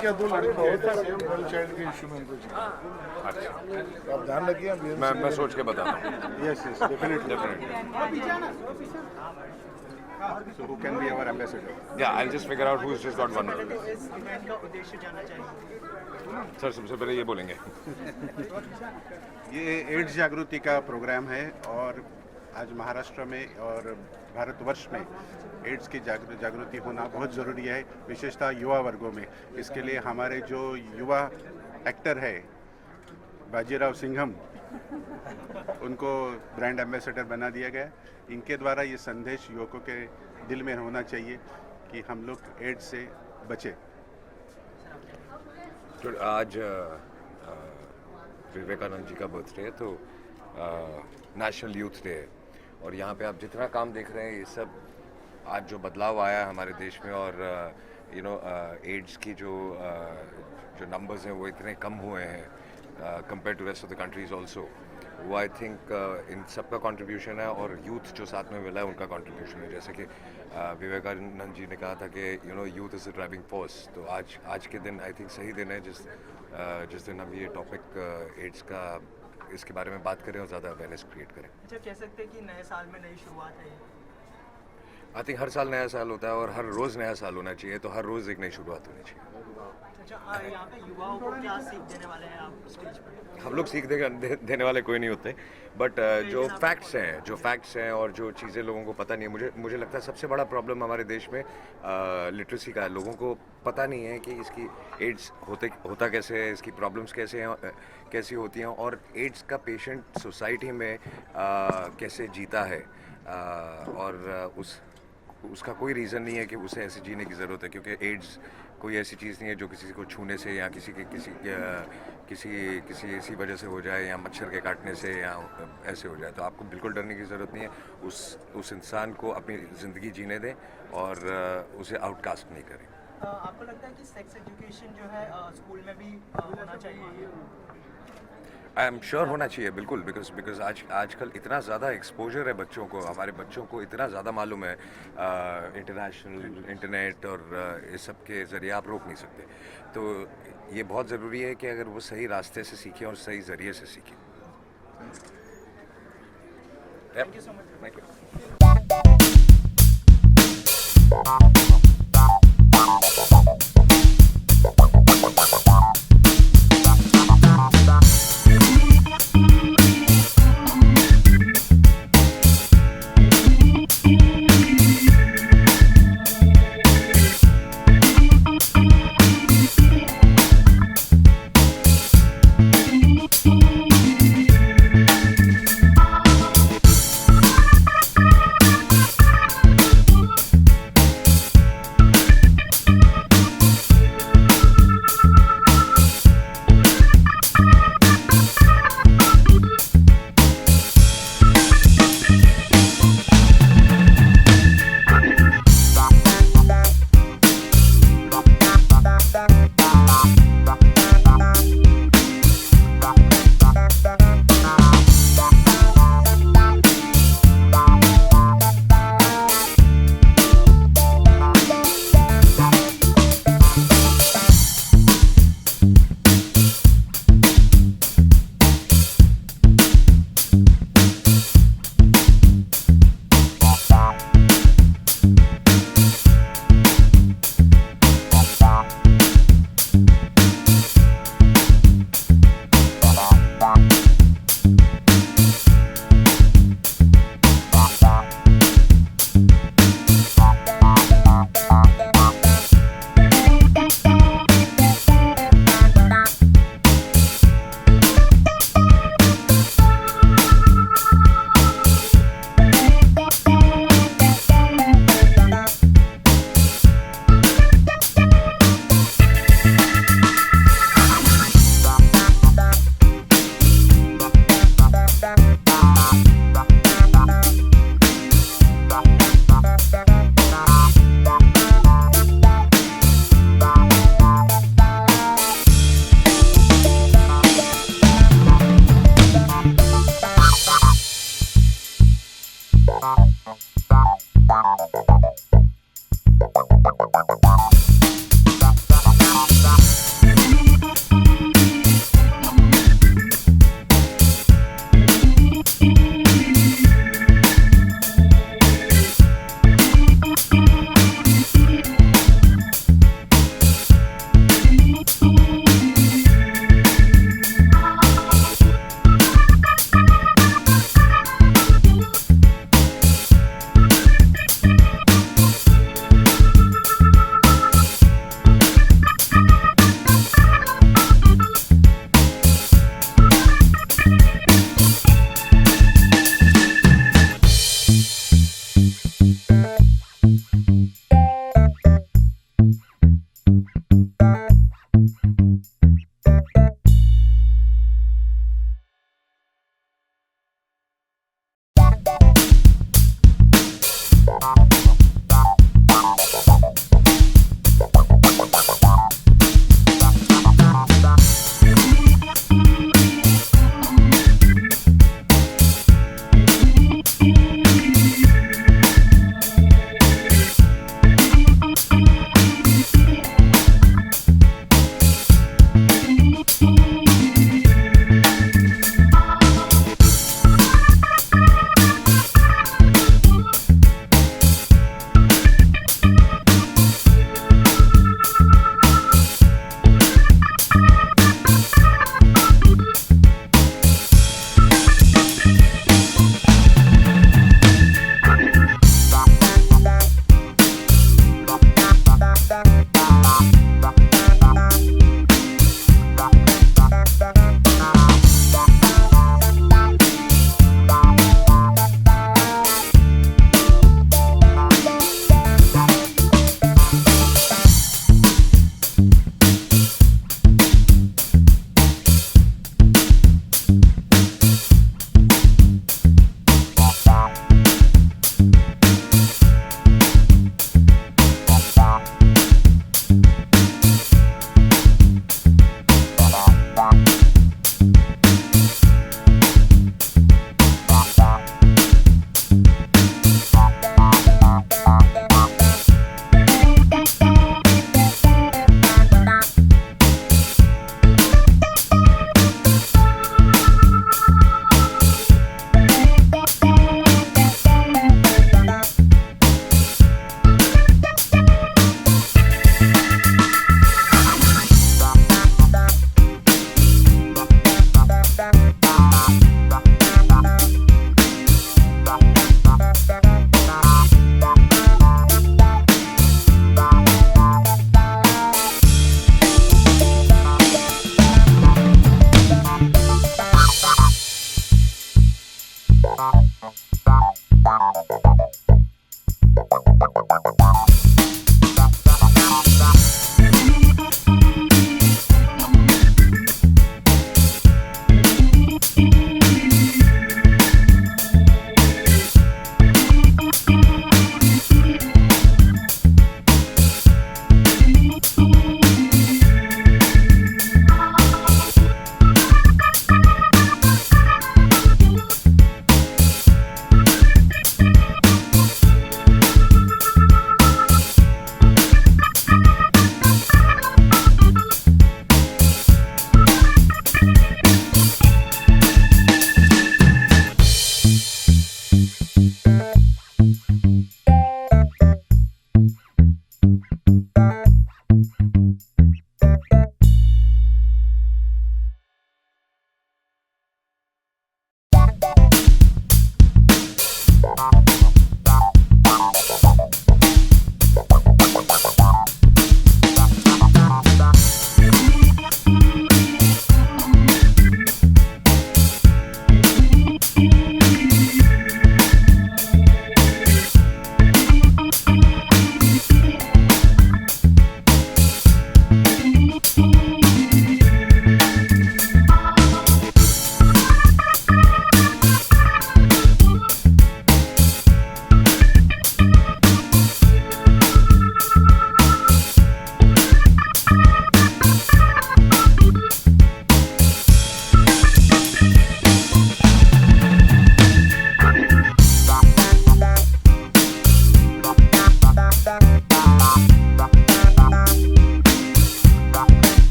लड़कियां 2 लड़के girl child के इशू में कुछ आप ध्यान रखिए। मैं सोच के बताता हूँ। Yes yes definitely. So who can be our ambassador? Yeah, I'll just figure out who's just got vulnerable. इस इवेंट का उद्देश्य जानना चाहिए। सर सबसे पहले ये बोलेंगे। ये एड्स जागृति का प्रोग्राम है और आज महाराष्ट्र में और भारतवर्ष में एड्स की जागृति होना बहुत ज़रूरी है, विशेषतः युवा वर्गों में। इसके लिए हमारे जो युवा एक्टर है बाजीराव सिंघम, उनको ब्रांड एम्बेसडर बना दिया गया। इनके द्वारा ये संदेश युवकों के दिल में होना चाहिए कि हम लोग एड्स से बचें। तो आज विवेकानंद जी का बर्थडे है, तो नेशनल यूथ डे है और यहाँ पे आप जितना काम देख रहे हैं ये सब आज जो बदलाव आया है हमारे देश में और एड्स की जो नंबर्स हैं वो इतने कम हुए हैं compare to rest of the countries also, वो आई थिंक इन सब का कंट्रीब्यूशन है और यूथ जो साथ में मिला है उनका कंट्रीब्यूशन है। जैसे कि विवेकानंद जी ने कहा था कि youth is the driving force, तो आज के दिन आई थिंक सही दिन है जिस दिन हम ये टॉपिक एड्स का इसके बारे में बात करें और ज़्यादा अवेयरनेस क्रिएट करें। अच्छा, कह सकते हैं कि नए साल में नई शुरुआत है। आई थिंक हर साल नया साल होता है और हर रोज़ नया साल होना चाहिए, तो हर रोज़ एक नई शुरुआत होनी चाहिए। अच्छा, यहाँ पे युवाओं को क्या सीख देने वाले हैं आप स्टेज पर? हम लोग सीख देने वाले कोई नहीं होते, बट जो फैक्ट्स हैं और जो चीज़ें लोगों को पता नहीं है, मुझे लगता है सबसे बड़ा प्रॉब्लम हमारे देश में लिटरेसी का है। लोगों को पता नहीं है कि इसकी एड्स होता कैसे है, इसकी प्रॉब्लम्स कैसी होती हैं और एड्स का पेशेंट सोसाइटी में कैसे जीता है और उसका कोई रीज़न नहीं है कि उसे ऐसे जीने की ज़रूरत है, क्योंकि एड्स कोई ऐसी चीज़ नहीं है जो किसी को छूने से या किसी ऐसी वजह से हो जाए या मच्छर के काटने से या ऐसे हो जाए। तो आपको बिल्कुल डरने की ज़रूरत नहीं है। उस इंसान को अपनी ज़िंदगी जीने दें और उसे आउटकास्ट नहीं करें। आपको लगता है कि सेक्स एजुकेशन जो है स्कूल में भी होना चाहिए? आई एम श्योर होना चाहिए, बिल्कुल, बिकॉज आजकल इतना ज़्यादा एक्सपोजर है बच्चों को, हमारे बच्चों को इतना ज़्यादा मालूम है इंटरनेशनल इंटरनेट और इस सब के ज़रिए आप रोक नहीं सकते। तो ये बहुत ज़रूरी है कि अगर वो सही रास्ते से सीखें और सही ज़रिए से सीखें। Thank you so much.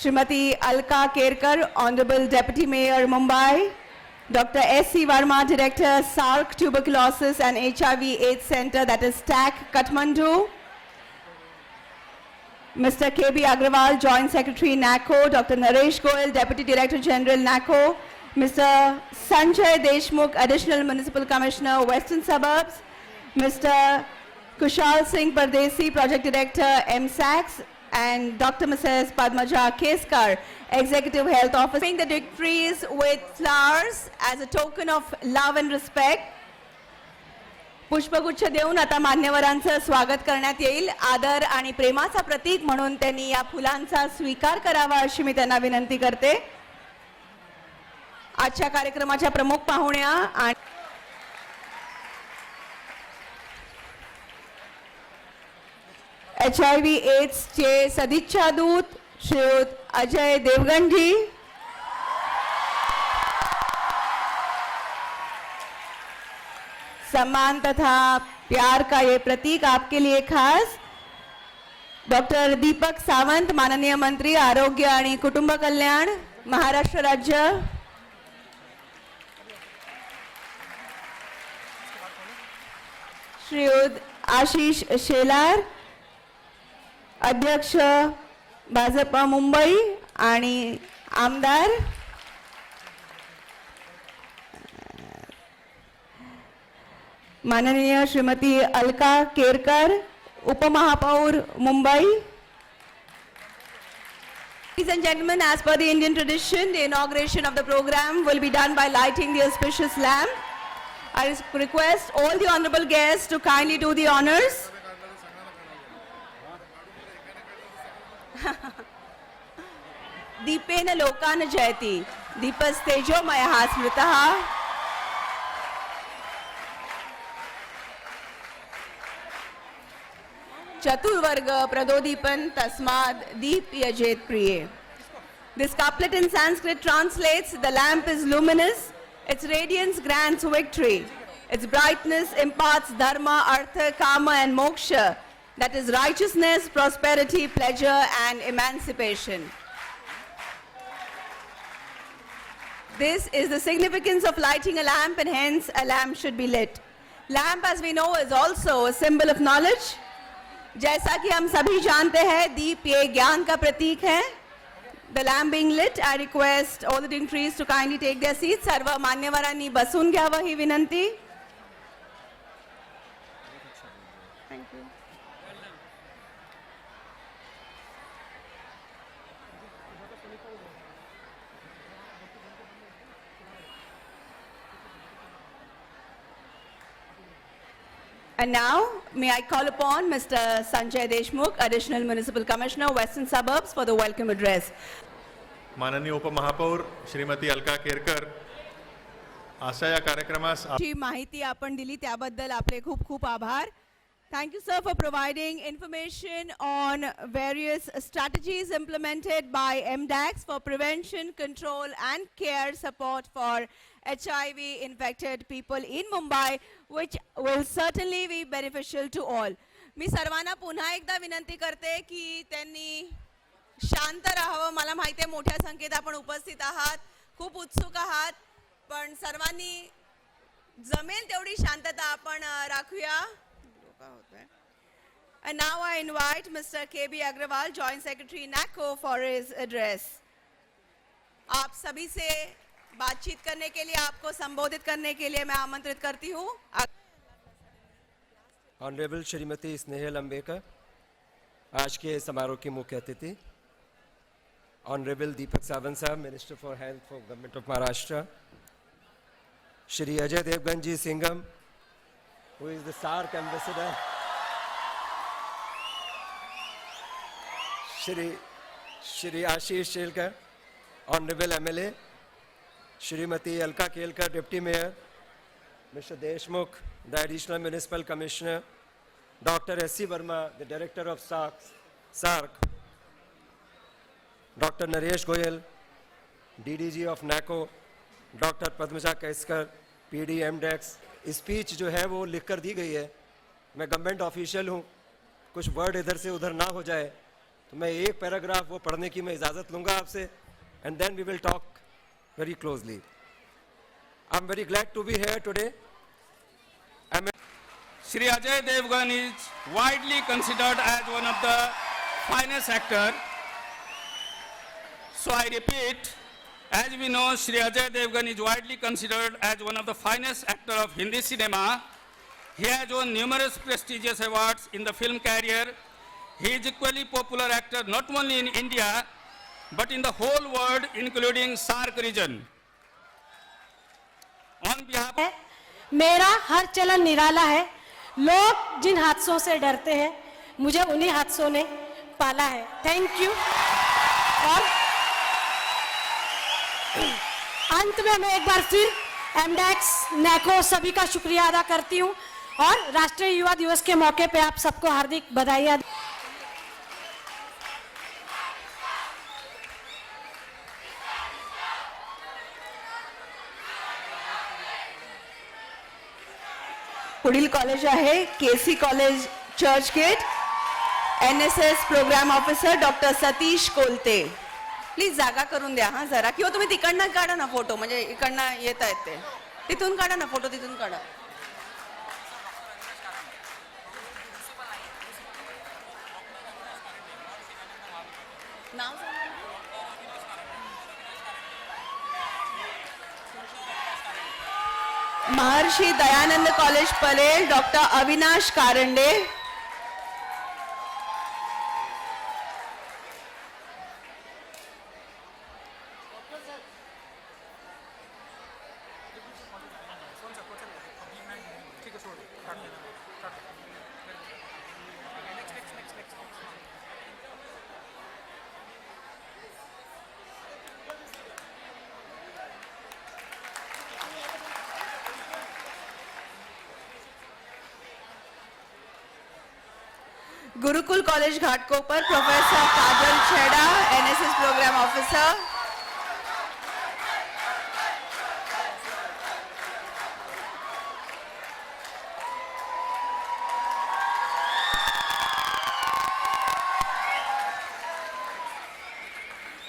Srimati Alka Kerkar, Honorable Deputy Mayor, Mumbai. Dr. S.C. Verma, Director, SARC Tuberculosis and HIV/AIDS Center, that is TAC, Kathmandu. Mr. K.B. Agrawal, Joint Secretary, NACO. Dr. Naresh Goyal, Deputy Director General, NACO. Mr. Sanjay Deshmukh, Additional Municipal Commissioner, Western Suburbs. Mr. Kushal Singh Pardesi, Project Director, MSACS, and Dr. Mrs. Padmaja Keskar, Executive Health Officer. Giving the dignitaries with flowers as a token of love and respect. पुष्पगुच्छ देऊन आता मान्यवरांचं स्वागत करण्यात येईल. आदर आणि प्रेमाचा प्रतीक म्हणून त्यांनी या फुलांचा स्वीकार करावा अशी मी त्यांना विनंती करते. आजच्या कार्यक्रमाच्या प्रमुख पाहुण्या आणि HIV AIDS चे सदिच्छा दूत श्रीयुत अजय देवगन जी, सम्मान तथा प्यार का ये प्रतीक आपके लिए खास डॉक्टर दीपक सावंत, माननीय मंत्री आरोग्य आणि कुटुंब कल्याण, महाराष्ट्र राज्य. श्रीयुत आशिष शेलार, अध्यक्ष भाजपा मुंबई आणि आमदार. माननीय श्रीमती अलका केरकर, उपमहापौर Mumbai. Ladies and gentlemen, as per the Indian tradition, the inauguration of the program will be done by lighting the auspicious lamp. I request all the honorable guests to kindly do the honors. Dipen लोकान जयति, दीपस्तेजोमयः स्मृतः. चतुर्वर्ग प्रदोदीपन तस्माद दीप यजेत प्रिय. This couplet in Sanskrit translates, the lamp is luminous, its radiance grants victory, its brightness imparts dharma, artha, kama and moksha, that is righteousness, prosperity, pleasure and emancipation. This is the significance of lighting a lamp, and hence a lamp should be lit. Lamp, as we know, is also a symbol of knowledge. जैसा कि हम सभी जानते हैं, दीप ये ज्ञान का प्रतीक है. The lamp being lit, I request all the dignitaries to kindly take their seats. सर्व मान्यवरांनी बसून घ्यावं ही विनंती. Thank you. And now, may I call upon Mr. Sanjay Deshmukh, Additional Municipal Commissioner, Western Suburbs, for the welcome address. माननीय उपमहापौर श्रीमती अलका केरकर, अशा या कार्यक्रमास जी माहिती आपण दिली त्याबद्दल आपले खूप खूप आभार. Thank you, sir, for providing information on various strategies implemented by MDAX for prevention, control and care support for HIV-infected people in Mumbai, which will certainly be beneficial to all. मी सर्वांना पुन्हा एकदा विनंती करते की त्यांनी शांत राहावं. मला माहिती आहे मोठ्या संख्येत आपण उपस्थित आहात, खूप उत्सुक आहात, पण सर्वांनी जमेल तेवढी शांतता आपण राखूया. And now I invite Mr. KB Agrawal, Joint Secretary NACO, for his address. आप सभी से बातचीत करने के लिए, आपको संबोधित करने के लिए मैं आमंत्रित करती हूँ. ऑनरेबल श्रीमती स्नेहल अंबेकर, आज के समारोह की मुख्य अतिथि. ऑनरेबल दीपक सावंत साहब, minister for health for government of Maharashtra. Shri Ajay Devgan ji Singham, who is the SARC ambassador. Shri Ashish Shelkar, honourable MLA. Shrimati Alka Kelkar, deputy mayor. Mister Deshmukh, the additional municipal commissioner. Dr. S.C. Verma, the director of SARC. Dr. Naresh Goyal, DDG of NACO. Dr. Padmaja Keskar, PD MDAX. Speech जो है वो लिख कर दी गई है. मैं government official हूँ, कुछ वर्ड इधर से उधर ना हो जाए, तो मैं एक पैराग्राफ वो पढ़ने की मैं इजाज़त लूँगा आपसे, and then we will talk very closely. I'm very glad to be here today. Shri Ajay Devgan is widely considered as one of the finest actors. So I repeat, as we know, Shri Ajay Devgan is widely considered as one of the finest actors of Hindi cinema. He has won numerous prestigious awards in the film career. He is equally popular actor not only in India, but in the whole world, including SAARC region. On behalf of मेरा हर चलन निराला है. लोग जिन हादसों से डरते हैं, मुझे उन्हीं हादसों ने पाला है. Thank you. और अंत में मैं एक बार फिर एमडेक्स, नैको सभी का शुक्रिया अदा करती हूँ और राष्ट्रीय युवा दिवस के मौके पे आप सबको हार्दिक बधाई. पुढील कॉलेज आहे KC college Churchgate. NSS program officer doctor Satish Kolte. Please जागा करून द्या हा जरा, किंवा तुम्ही तिकडनं काढा ना फोटो, म्हणजे इकडनं येता येते तिथून काढा ना फोटो, तिथून काढा. नाव सांगा. Maharshi Dayanand college Parel doctor Avinash Karande. Gurukul college Ghatkopar professor Kajal Chheda, NSS program officer.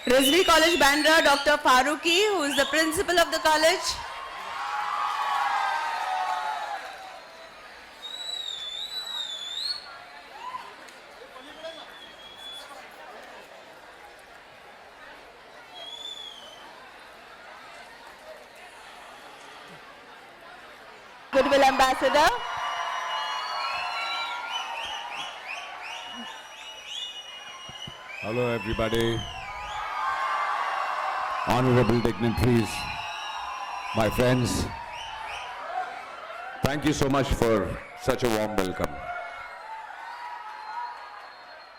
Rizvi college Bandra doctor Farooqui, who is the principal of the college. Goodwill Ambassador. Hello everybody, honorable dignitaries, my friends, thank you so much for such a warm welcome.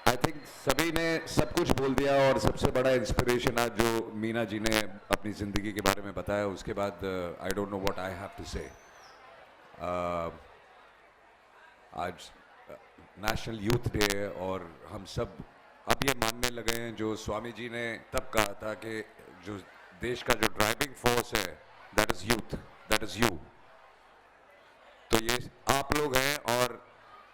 I think सभी ने सब कुछ बोल दिया और सबसे बड़ा inspiration आज जो मीना जी ने अपनी ज़िंदगी के बारे में बताया, उसके बाद I don't know what I have to say. आज नेशनल यूथ डे है और हम सब अब ये मानने लगे हैं जो स्वामी जी ने तब कहा था कि जो देश का जो ड्राइविंग फोर्स है that is youth, that is you. तो ये आप लोग हैं और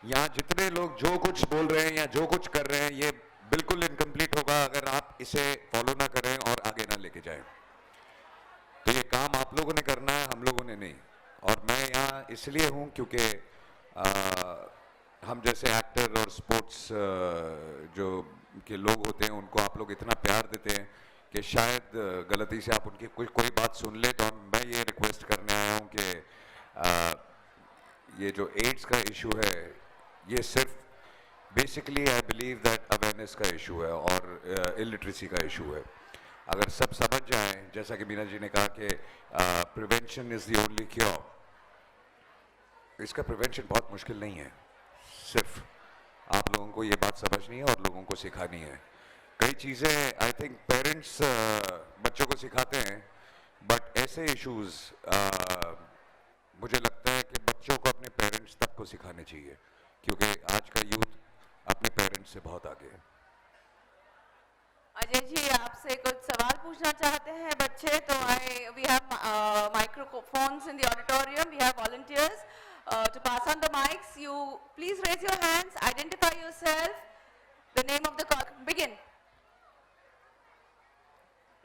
यहाँ जितने लोग जो कुछ बोल रहे हैं या जो कुछ कर रहे हैं ये बिल्कुल इनकम्प्लीट होगा अगर आप इसे फॉलो ना करें और आगे ना लेके जाएं. तो ये काम आप लोगों ने करना है, हम लोगों ने नहीं. और मैं यहाँ इसलिए हूँ क्योंकि हम जैसे एक्टर और स्पोर्ट्स जो के लोग होते हैं उनको आप लोग इतना प्यार देते हैं कि शायद गलती से आप उनकी कोई बात सुन ले. तो मैं ये रिक्वेस्ट करने आया हूँ कि ये जो एड्स का इशू है ये सिर्फ basically I believe that awareness का इशू है और इलिटरेसी का इशू है. अगर सब समझ जाएं, जैसा कि मीना जी ने कहा कि prevention is the only cure. इसका प्रिवेंशन बहुत मुश्किल नहीं है, सिर्फ आप लोगों को ये बात समझनी है और लोगों को सिखानी है. कई चीज़ें आई थिंक पेरेंट्स बच्चों को सिखाते हैं, बट ऐसे इश्यूज मुझे लगता है कि बच्चों को अपने पेरेंट्स तक को सिखाने चाहिए क्योंकि आज का यूथ अपने पेरेंट्स से बहुत आगे है. अजय जी आपसे कुछ सवाल पूछना चाहते हैं बच्चे, तो we have microphones in the auditorium, we have volunteers to pass on the mics. You please raise your hands, identify yourself, the name of the begin.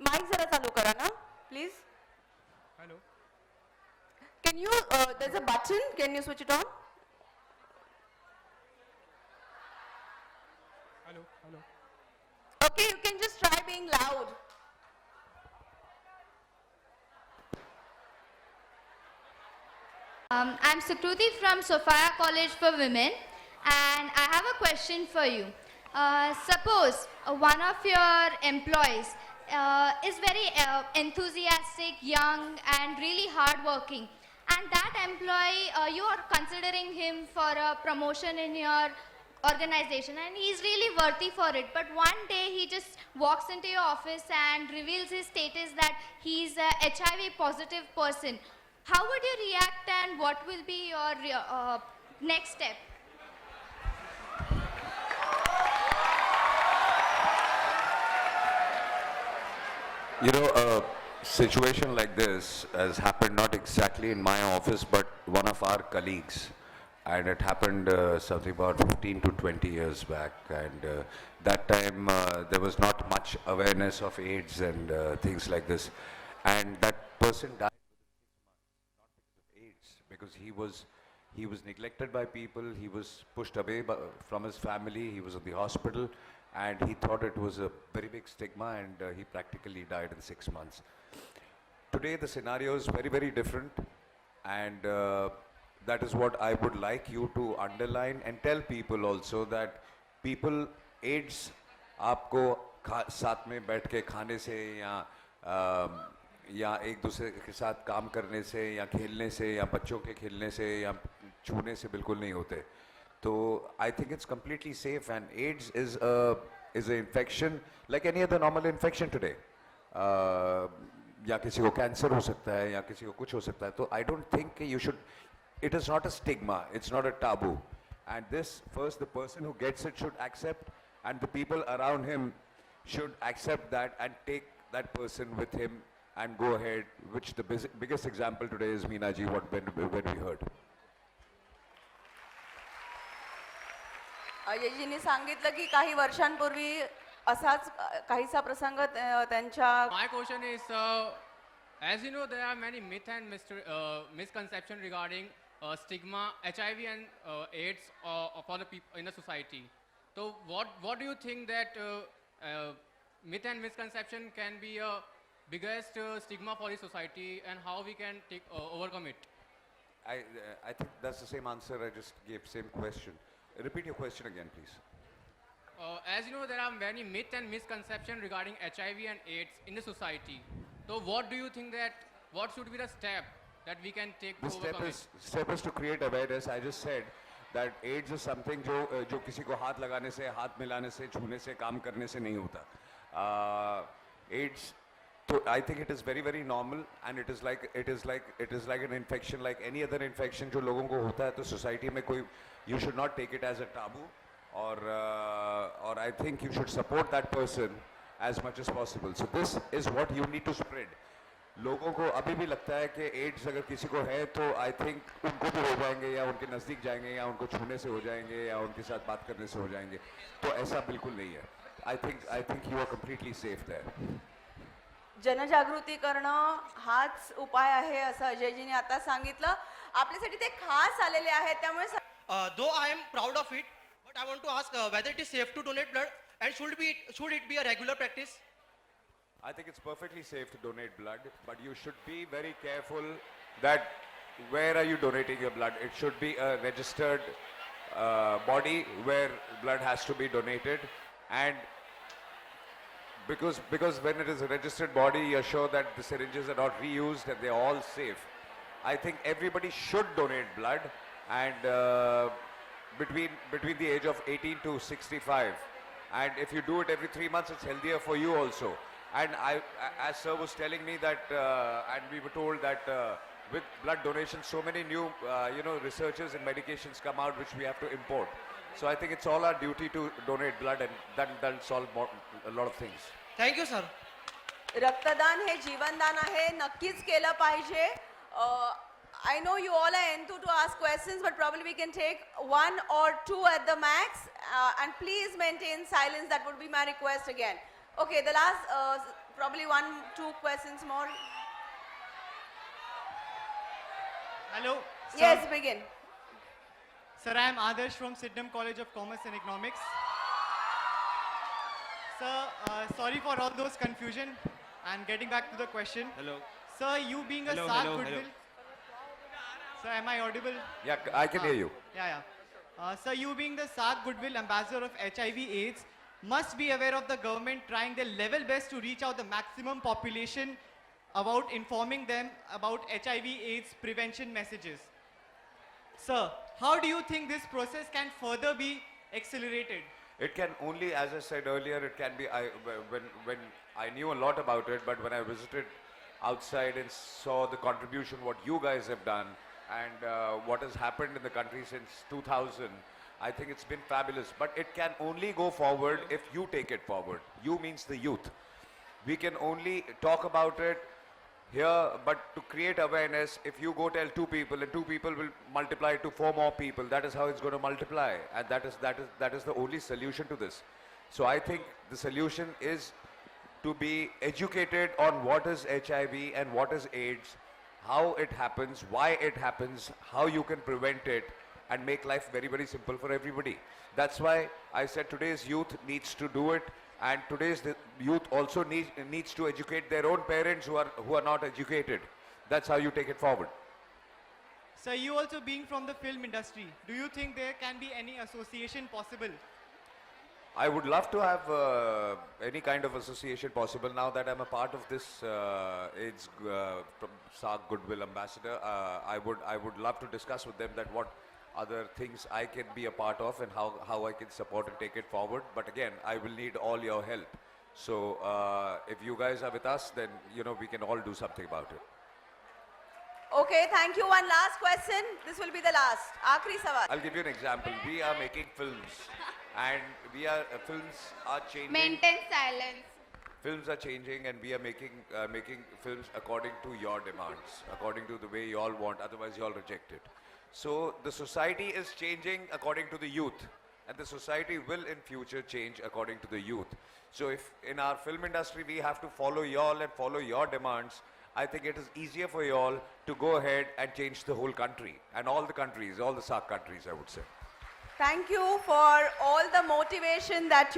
Mic जरा चालू करा ना, please. Hello. Can you? There's a button. Can you switch it on? Hello. Hello. Okay, you can just try being loud. I'm Sukruti from Sophia College for Women, and I have a question for you. Suppose one of your employees is very enthusiastic, young, and really hardworking, and that employee, you are considering him for a promotion in your organization, and he's really worthy for it, but one day he just walks into your office and reveals his status that he's a HIV positive person. How would you react, and what will be your next step? You know, a situation like this has happened not exactly in my office, but one of our colleagues. And it happened something about 15 to 20 years back. And that time there was not much awareness of AIDS and things like this. And that person died within 6 months, not because of AIDS, because he was neglected by people, he was pushed away from his family, he was in the hospital, and he thought it was a very big stigma, and he practically died in 6 months. Today the scenario is very, very different, and that is what I would like you to underline and tell people also, that people, AIDS आपको साथ में बैठ के खाने से या एक दूसरे के साथ काम करने से या खेलने से या बच्चों के खेलने से या छूने से बिल्कुल नहीं होते. तो I think it's completely safe, and AIDS is an infection like any other normal infection today. या किसी को कैंसर हो सकता है या किसी को कुछ हो सकता है. तो I don't think you should. It is not a stigma. It's not a taboo. And this, first, the person who gets it should accept, and the people around him should accept that and take that person with him and go ahead, which the biggest example today is Meena ji, when we heard. अजयजींनी सांगितलं की काही वर्षांपूर्वी असाच काहीसा प्रसंग त्यांच्या. My question is, as you know, there are many myth and misconception regarding stigma, HIV and AIDS for the people in the society. So what do you think that myth and misconception can be a biggest stigma for the society, and how we can overcome it? I think that's the same answer I just gave, same question. Repeat your question again, please. As you know, there are many myth and misconception regarding HIV and AIDS in the society. So what do you think that, what should be the step that we can take to overcome it? The step is to create awareness. I just said that AIDS is something जो किसी को हाथ लगाने से, हाथ मिलाने से, छूने से, काम करने से नहीं होता. AIDS, so I think it is very, very normal, and it is like an infection like any other infection जो लोगों को होता है. तो society में कोई, you should not take it as a taboo, or I think you should support that person as much as possible. So this is what you need to spread. लोगों को अभी भी लगता है कि एड्स अगर किसी को है तो I think उनको भी हो जाएंगे, या उनके नज़दीक जाएंगे, या उनको छूने से हो जाएंगे, या उनके साथ बात करने से हो जाएंगे. तो ऐसा बिल्कुल नहीं है. I think you are completely safe there. जनजागृती करणं हाच उपाय आहे असं अजयजींनी आता सांगितलं. आपल्यासाठी ते खास आलेले आहेत, त्यामुळे Though I am proud of it, but I want to ask whether it is safe to donate blood, and should it be a regular practice? I think it's perfectly safe to donate blood, but you should be very careful that where are you donating your blood. It should be a registered body where blood has to be donated, and because when it is a registered body, you're sure that the syringes are not reused and they're all safe. I think everybody should donate blood, and between the age of 18 to 65, and if you do it every 3 months, it's healthier for you also. And as sir was telling me that, and we were told that with blood donation, so many new researches and medications come out which we have to import. So I think it's all our duty to donate blood, and that'll solve a lot of things. Thank you, sir. रक्तदान हे जीवनदान आहे, नक्कीच केलं पाहिजे. I know you all are enthused to ask questions, but probably we can take 1 or 2 at the max, and please maintain silence. That would be my request again. Okay, the last, probably 1-2 questions more. Hello. Yes, begin. Sir, I am Adarsh from Sydenham College of Commerce and Economics. Sir, sorry for all those confusion, and getting back to the question. Hello. Sir, you being a Hello, SARC hello, goodwill. hello. Sir, am I audible? Yeah, I can hear you. Yeah. Sir, you being the SARC Goodwill Ambassador of HIV/AIDS, must be aware of the government trying their level best to reach out the maximum population about informing them about HIV/AIDS prevention messages. Sir, how do you think this process can further be accelerated? It can only, as I said earlier, it can be, when I knew a lot about it, but when I visited outside and saw the contribution what you guys have done and what has happened in the country since 2000, I think it's been fabulous. But it can only go forward if you take it forward. You means the youth. We can only talk about it here, but to create awareness, if you go tell 2 people and 2 people will multiply to 4 more people, that is how it's going to multiply, and that is the only solution to this. So I think the solution is to be educated on what is HIV and what is AIDS, how it happens, why it happens, how you can prevent it, and make life very, very simple for everybody. That's why I said today's youth needs to do it. And today's youth also needs to educate their own parents who are not educated. That's how you take it forward. Sir, you also being from the film industry, do you think there can be any association possible? I would love to have any kind of association possible now that I'm a part of this AIDS SARC Goodwill Ambassador. I would love to discuss with them that what other things I can be a part of and how I can support and take it forward. But again, I will need all your help. So if you guys are with us, then we can all do something about it. Okay, thank you. One last question. This will be the last. Aakhri sawal. I'll give you an example. We are making films, and films are changing. Maintain silence. Films are changing, and we are making films according to your demands, according to the way you all want. Otherwise, you all reject it. So the society is changing according to the youth, and the society will in future change according to the youth. So if in our film industry we have to follow y'all and follow your demands, I think it is easier for y'all to go ahead and change the whole country and all the countries, all the SARC countries, I would say. Thank you for all the motivation that you